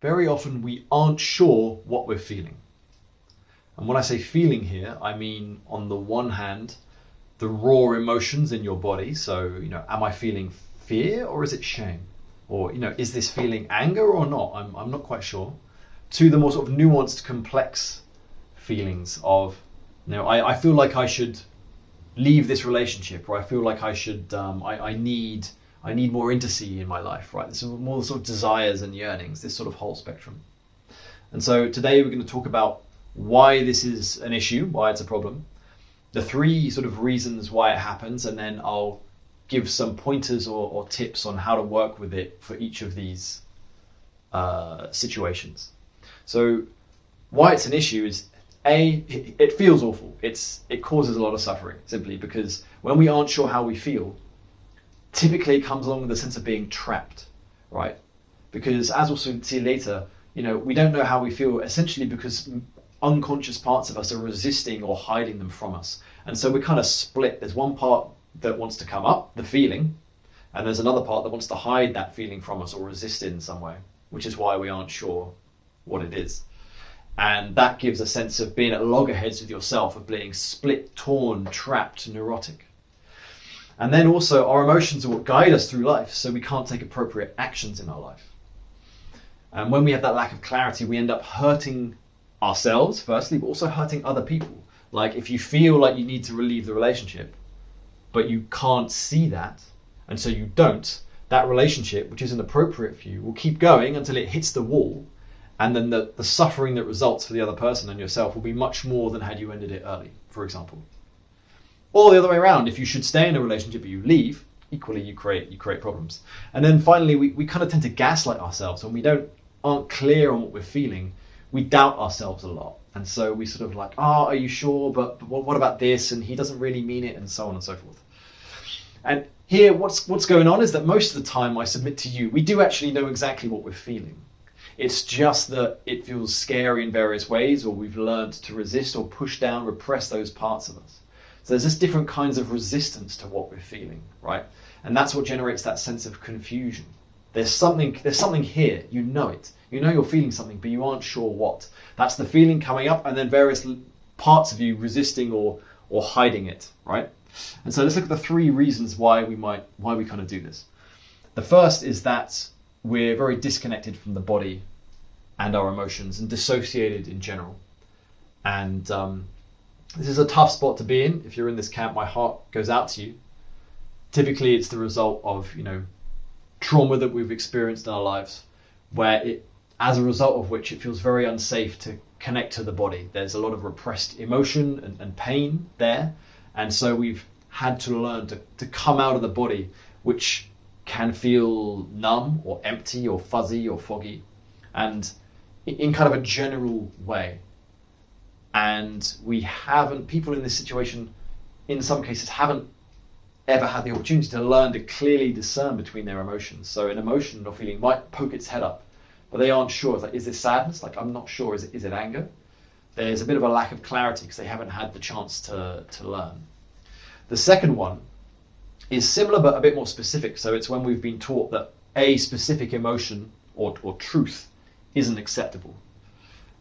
very often we aren't sure what we're feeling. And when I say feeling here, I mean, on the one hand, the raw emotions in your body. So, am I feeling fear or is it shame? Or, is this feeling anger or not? I'm not quite sure. To the more sort of nuanced, complex feelings of, I feel like I should leave this relationship, or I feel like I should, I need more intimacy in my life, right? This is more sort of desires and yearnings, this sort of whole spectrum. And so today we're going to talk about why this is an issue, why it's a problem, the three sort of reasons why it happens, and then I'll give some pointers or tips on how to work with it for each of these situations. So why it's an issue is, it feels awful. It causes a lot of suffering, simply because when we aren't sure how we feel, typically it comes along with a sense of being trapped, right? Because as we'll soon see later, we don't know how we feel essentially because unconscious parts of us are resisting or hiding them from us. And so we're kind of split. There's one part that wants to come up, the feeling, and there's another part that wants to hide that feeling from us or resist it in some way, which is why we aren't sure what it is. And that gives a sense of being at loggerheads with yourself, of being split, torn, trapped, neurotic. And then also our emotions are what guide us through life, so we can't take appropriate actions in our life. And when we have that lack of clarity, we end up hurting ourselves firstly, but also hurting other people. Like if you feel like you need to relieve the relationship, but you can't see that, and so you don't, that relationship, which isn't appropriate for you, will keep going until it hits the wall, and then the suffering that results for the other person and yourself will be much more than had you ended it early, for example. Or the other way around, if you should stay in a relationship but you leave, equally you create problems. And then finally, we kind of tend to gaslight ourselves. When we aren't clear on what we're feeling, we doubt ourselves a lot. And so we sort of like, are you sure? But what about this? And he doesn't really mean it, and so on and so forth. And here, what's going on is that most of the time, I submit to you, we do actually know exactly what we're feeling. It's just that it feels scary in various ways, or we've learned to resist or push down, repress those parts of us. So there's just different kinds of resistance to what we're feeling, right? And that's what generates that sense of confusion. There's something here, you know it. You know you're feeling something, but you aren't sure what. That's the feeling coming up, and then various parts of you resisting or hiding it, right? And so let's look at the three reasons why we kind of do this. The first is that we're very disconnected from the body and our emotions, and dissociated in general. And this is a tough spot to be in. If you're in this camp, my heart goes out to you. Typically, it's the result of trauma that we've experienced in our lives, where as a result of which it feels very unsafe to connect to the body. There's a lot of repressed emotion and pain there. And so we've had to learn to come out of the body, which can feel numb or empty or fuzzy or foggy, and in kind of a general way. And people in this situation, in some cases, haven't ever had the opportunity to learn to clearly discern between their emotions. So an emotion or feeling might poke its head up, but they aren't sure. It's like, is this sadness? Like, I'm not sure. Is it anger? There's a bit of a lack of clarity because they haven't had the chance to learn. The second one is similar but a bit more specific. So it's when we've been taught that a specific emotion or truth isn't acceptable.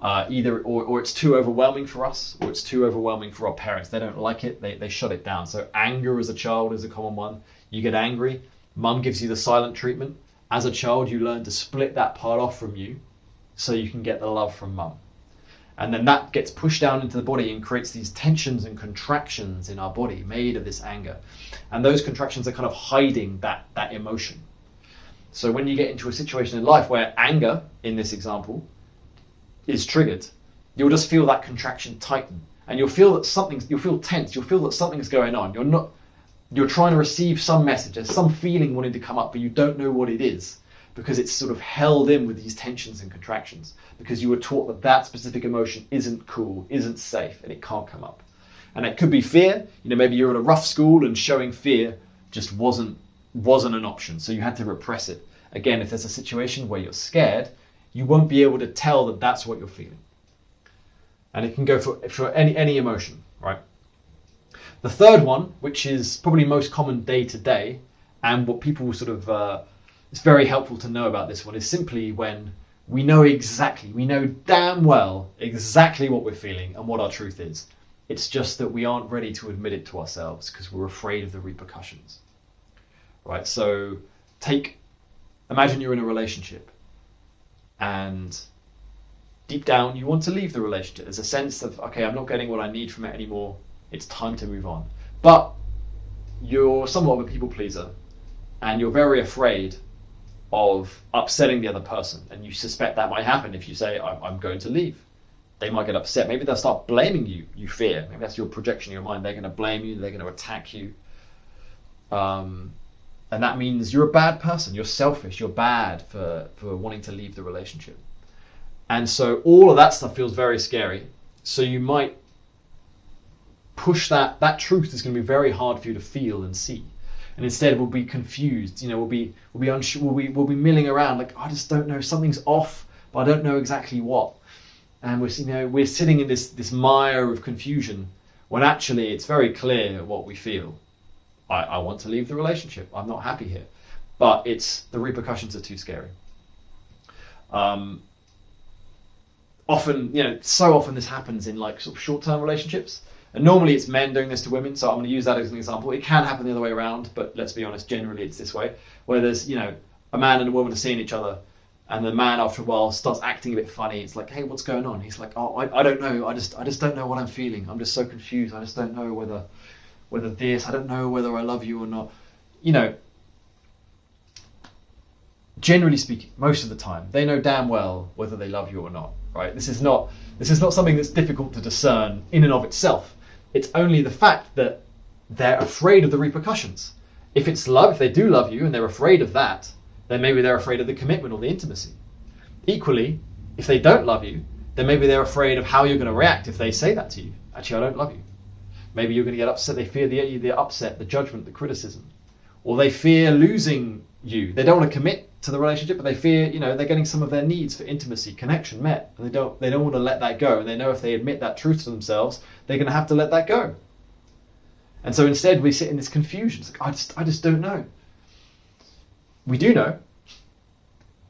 Either it's too overwhelming for us, or it's too overwhelming for our parents. They don't like it, they shut it down. So anger as a child is a common one. You get angry, mum gives you the silent treatment. As a child, you learn to split that part off from you so you can get the love from mum. And then that gets pushed down into the body and creates these tensions and contractions in our body made of this anger. And those contractions are kind of hiding that emotion. So when you get into a situation in life where anger, in this example, is triggered, you'll just feel that contraction tighten, and you'll feel tense, you'll feel that something's going on. You're trying to receive some message, there's some feeling wanting to come up, but you don't know what it is, because it's sort of held in with these tensions and contractions, because you were taught that specific emotion isn't cool, isn't safe, and it can't come up. And it could be fear. Maybe you're in a rough school and showing fear just wasn't an option, so you had to repress it. Again, if there's a situation where you're scared, you won't be able to tell that that's what you're feeling. And it can go for any emotion, right? The third one, which is probably most common day to day, and what people sort of, it's very helpful to know about this one, is simply when We know damn well exactly what we're feeling and what our truth is. It's just that we aren't ready to admit it to ourselves because we're afraid of the repercussions. Right? So imagine you're in a relationship and deep down you want to leave the relationship. There's a sense of, okay, I'm not getting what I need from it anymore. It's time to move on. But you're somewhat of a people pleaser and you're very afraid of upsetting the other person, and you suspect that might happen if you say, I'm going to leave. They might get upset. Maybe they'll start blaming you. You fear. Maybe that's your projection in your mind. They're going to blame you. They're going to attack you. And that means you're a bad person. You're selfish. You're bad for wanting to leave the relationship. And so all of that stuff feels very scary. So you might push that truth is going to be very hard for you to feel and see. And instead we'll be confused, we'll be unsure, we'll be milling around like, I just don't know, something's off, but I don't know exactly what. And we're sitting in this mire of confusion when actually it's very clear what we feel. I want to leave the relationship. I'm not happy here. But the repercussions are too scary. So often this happens in like sort of short-term relationships. And normally it's men doing this to women, so I'm going to use that as an example. It can happen the other way around, but let's be honest, generally it's this way, where there's, a man and a woman are seeing each other, and the man after a while starts acting a bit funny. It's like, hey, what's going on? He's like, oh, I don't know. I just don't know what I'm feeling. I'm just so confused. I just don't know whether this, I don't know whether I love you or not. Generally speaking, most of the time, they know damn well whether they love you or not, right? This is not something that's difficult to discern in and of itself. It's only the fact that they're afraid of the repercussions. If they do love you and they're afraid of that, then maybe they're afraid of the commitment or the intimacy. Equally, if they don't love you, then maybe they're afraid of how you're going to react if they say that to you. Actually, I don't love you. Maybe you're going to get upset. They fear the upset, the judgment, the criticism. Or they fear losing you. They don't want to commit to the relationship, but they fear, they're getting some of their needs for intimacy, connection met. And they don't want to let that go. And they know if they admit that truth to themselves, they're going to have to let that go. And so instead we sit in this confusion. It's like, I just don't know. We do know.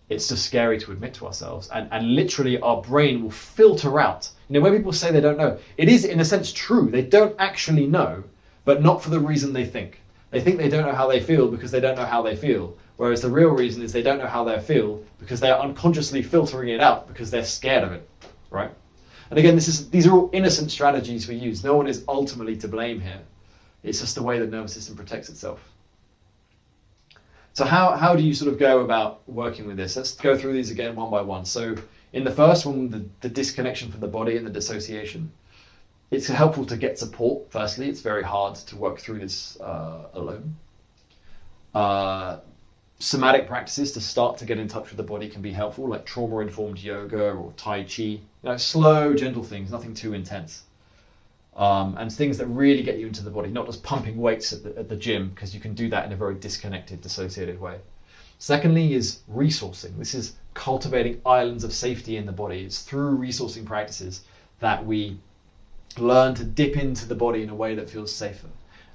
It's just scary to admit to ourselves. And literally our brain will filter out. When people say they don't know, it is in a sense true. They don't actually know, but not for the reason they think. They think they don't know how they feel because they don't know how they feel. Whereas the real reason is they don't know how they feel because they are unconsciously filtering it out because they're scared of it, right? And again, these are all innocent strategies we use. No one is ultimately to blame here. It's just the way the nervous system protects itself. So how do you sort of go about working with this? Let's go through these again one by one. So in the first one, the disconnection from the body and the dissociation, it's helpful to get support. Firstly, it's very hard to work through this alone. Somatic practices to start to get in touch with the body can be helpful, like trauma-informed yoga or Tai Chi. Slow, gentle things, nothing too intense. And things that really get you into the body, not just pumping weights at the gym, because you can do that in a very disconnected, dissociated way. Secondly is resourcing. This is cultivating islands of safety in the body. It's through resourcing practices that we learn to dip into the body in a way that feels safer.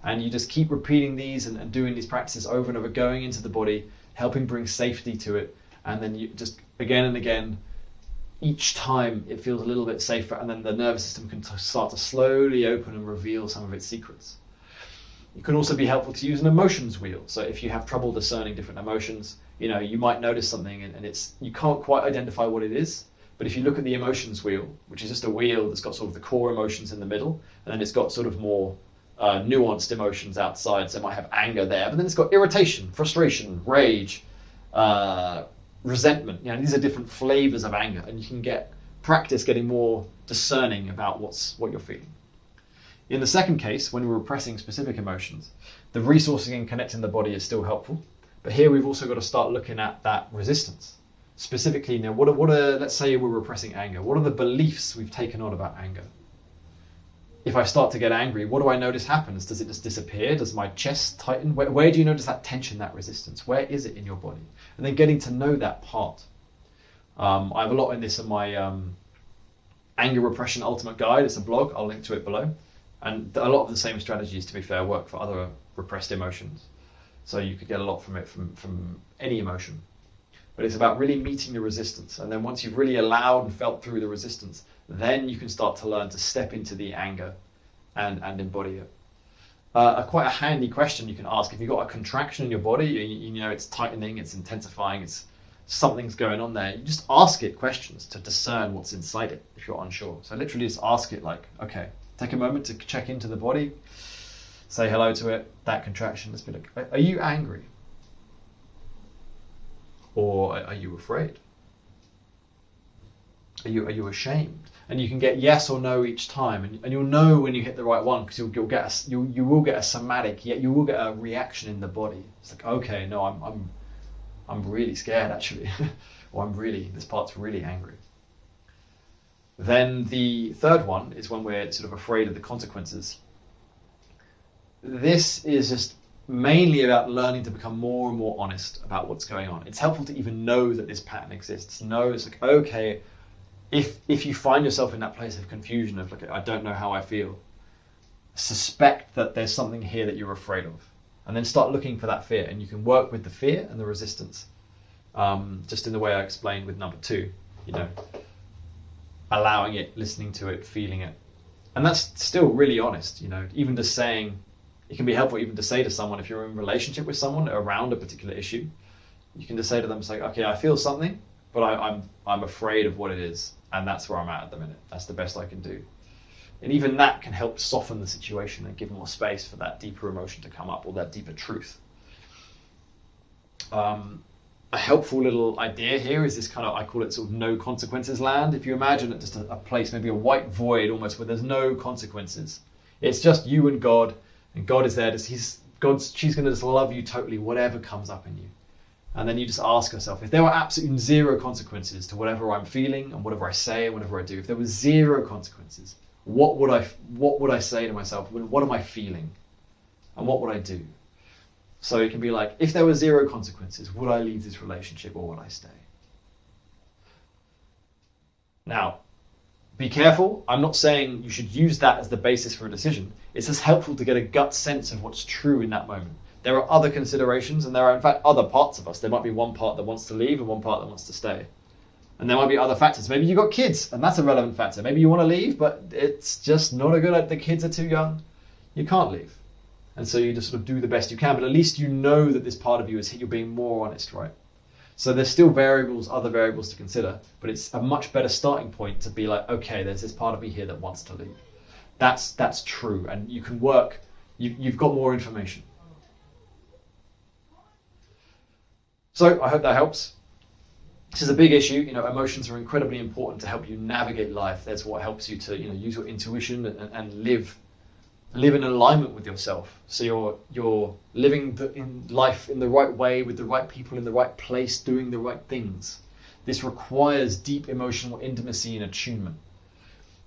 And you just keep repeating these and doing these practices over and over, going into the body, helping bring safety to it. And then you just again and again, each time it feels a little bit safer, and then the nervous system can start to slowly open and reveal some of its secrets. It can also be helpful to use an emotions wheel. So if you have trouble discerning different emotions, you might notice something and you can't quite identify what it is. But if you look at the emotions wheel, which is just a wheel that's got sort of the core emotions in the middle, and then it's got sort of more nuanced emotions outside. So it might have anger there, but then it's got irritation, frustration, rage, resentment. These are different flavors of anger, and you can practice getting more discerning about what you're feeling. In the second case, when we're repressing specific emotions, the resourcing and connecting the body is still helpful. But here we've also got to start looking at that resistance. Specifically, let's say we're repressing anger. What are the beliefs we've taken on about anger? If I start to get angry, what do I notice happens? Does it just disappear? Does my chest tighten? Where do you notice that tension, that resistance? Where is it in your body? And then getting to know that part. I have a lot in this in my Anger Repression Ultimate Guide. It's a blog. I'll link to it below. And a lot of the same strategies, to be fair, work for other repressed emotions. So you could get a lot from it, from any emotion. but it's about really meeting the resistance. And then once you've really allowed and felt through the resistance, then you can start to learn to step into the anger and embody it. Quite a handy question you can ask if you've got a contraction in your body, you know it's tightening, it's intensifying, it's something's going on there. You just ask it questions to discern what's inside it if you're unsure. So literally just ask it like, okay, take a moment to check into the body, say hello to it, that contraction. Let's be like, are you angry? Or are you afraid? Are you ashamed? And you can get yes or no each time, and you'll know when you hit the right one, because you will get a somatic, yet you will get a reaction in the body. It's like, okay, no, I'm really scared actually, or this part's really angry. Then the third one is when we're sort of afraid of the consequences. This is just mainly about learning to become more and more honest about what's going on. It's helpful to even know that this pattern exists. Know it's like, okay, if you find yourself in that place of confusion of like, I don't know how I feel, suspect that there's something here that you're afraid of, and then start looking for that fear. And you can work with the fear and the resistance, just in the way I explained with number 2, you know, allowing it, listening to it, feeling it. And that's still really honest, you know, even just saying, it can be helpful even to say to someone, if you're in a relationship with someone around a particular issue, you can just say to them, it's like, okay, I feel something, but I'm afraid of what it is. And that's where I'm at the minute. That's the best I can do. And even that can help soften the situation and give more space for that deeper emotion to come up, or that deeper truth. A helpful little idea here is this kind of, I call it sort of no consequences land. If you imagine it just a place, maybe a white void almost, where there's no consequences. It's just you and God is there. She's going to just love you totally, whatever comes up in you. And then you just ask yourself, if there were absolutely zero consequences to whatever I'm feeling and whatever I say and whatever I do, if there was zero consequences, what would I say to myself? What am I feeling? And what would I do? So it can be like, if there were zero consequences, would I leave this relationship or would I stay? Now, be careful. I'm not saying you should use that as the basis for a decision. It's just helpful to get a gut sense of what's true in that moment. There are other considerations, and there are in fact other parts of us. There might be one part that wants to leave and one part that wants to stay. And there might be other factors. Maybe you've got kids, and that's a relevant factor. Maybe you want to leave, but it's just not a good idea. The kids are too young. You can't leave. And so you just sort of do the best you can, but at least you know that this part of you you're being more honest, right? So there's still other variables to consider, but it's a much better starting point to be like, okay, there's this part of me here that wants to leave. That's true, and you can work, you've got more information. So I hope that helps. This is a big issue. You know, emotions are incredibly important to help you navigate life. That's what helps you to, you know, use your intuition and live in alignment with yourself. So you're living in life in the right way, with the right people in the right place, doing the right things. This requires deep emotional intimacy and attunement.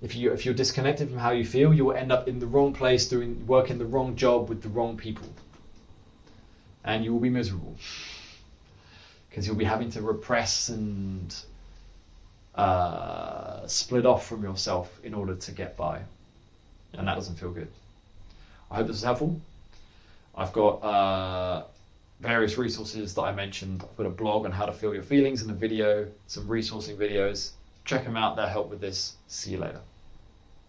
If you're disconnected from how you feel, you will end up in the wrong place, working the wrong job with the wrong people, and you will be miserable. Because you'll be having to repress and split off from yourself in order to get by. And that doesn't feel good. I hope this is helpful. I've got various resources that I mentioned. I've got a blog on how to feel your feelings and a video, some resourcing videos. Check them out, they'll help with this. See you later.